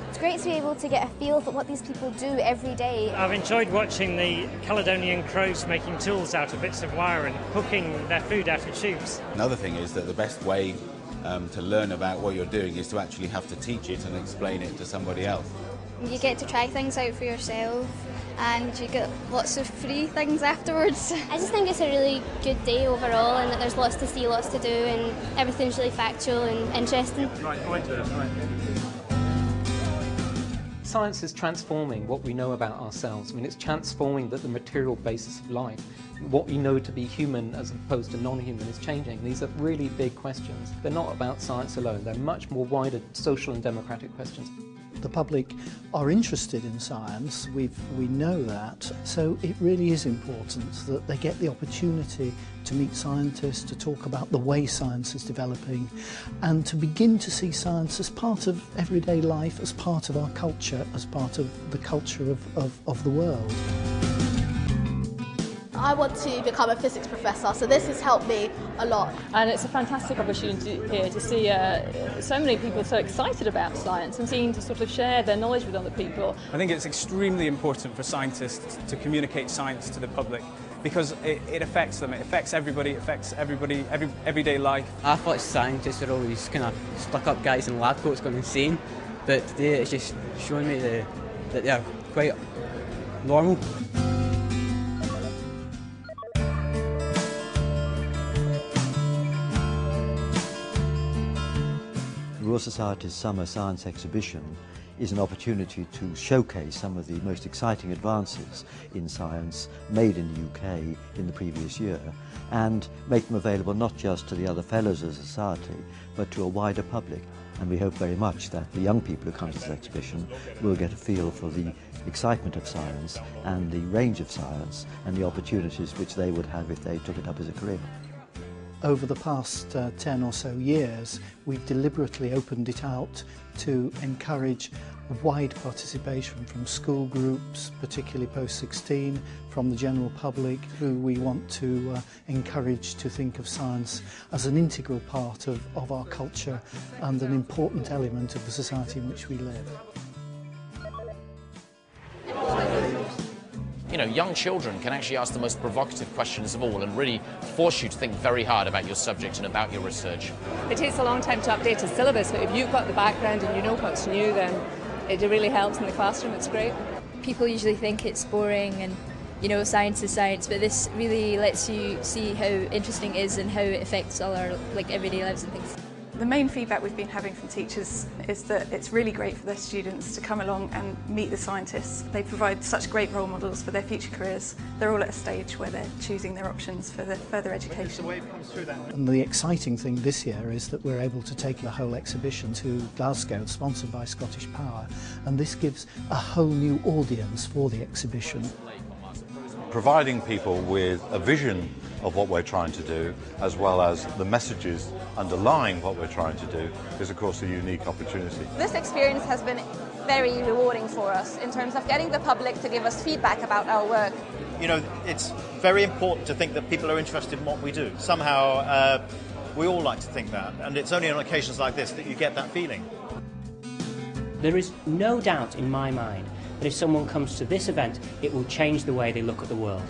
It's great to be able to get a feel for what these people do every day. I've enjoyed watching the Caledonian crows making tools out of bits of wire and cooking their food out of tubes. Another thing is that the best way to learn about what you're doing is to actually have to teach it and explain it to somebody else. You get to try things out for yourself and you get lots of free things afterwards. I just think it's a really good day overall, and that there's lots to see, lots to do, and everything's really factual and interesting. Science is transforming what we know about ourselves. I mean, it's transforming the material basis of life. What we know to be human as opposed to non-human is changing. These are really big questions. They're not about science alone. They're much more wider social and democratic questions. The public are interested in science, we know that, so it really is important that they get the opportunity to meet scientists, to talk about the way science is developing, and to begin to see science as part of everyday life, as part of our culture, as part of the culture of the world. I want to become a physics professor, so this has helped me a lot. And it's a fantastic opportunity here to see so many people so excited about science and seeing to sort of share their knowledge with other people. I think it's extremely important for scientists to communicate science to the public because it affects them, it affects everybody, everyday life. I thought scientists were always kind of stuck-up guys in lab coats going insane, but today it's just showing me that they're quite normal. The Royal Society's Summer Science Exhibition is an opportunity to showcase some of the most exciting advances in science made in the UK in the previous year and make them available not just to the other fellows of the Society but to a wider public. And we hope very much that the young people who come to this exhibition will get a feel for the excitement of science and the range of science and the opportunities which they would have if they took it up as a career. Over the past 10 or so years, we've deliberately opened it out to encourage wide participation from school groups, particularly post-16, from the general public, who we want to encourage to think of science as an integral part of our culture and an important element of the society in which we live. You know, young children can actually ask the most provocative questions of all and really force you to think very hard about your subject and about your research. It takes a long time to update a syllabus, but if you've got the background and you know what's new, then it really helps in the classroom. It's great. People usually think it's boring and, you know, science is science, but this really lets you see how interesting it is and how it affects all our everyday lives and things. The main feedback we've been having from teachers is that it's really great for their students to come along and meet the scientists. They provide such great role models for their future careers. They're all at a stage where they're choosing their options for their further education. And the exciting thing this year is that we're able to take the whole exhibition to Glasgow, sponsored by Scottish Power, and this gives a whole new audience for the exhibition. Providing people with a vision of what we're trying to do, as well as the messages underlying what we're trying to do, is of course a unique opportunity. This experience has been very rewarding for us in terms of getting the public to give us feedback about our work. You know, it's very important to think that people are interested in what we do. Somehow we all like to think that, and it's only on occasions like this that you get that feeling. There is no doubt in my mind that if someone comes to this event, it will change the way they look at the world.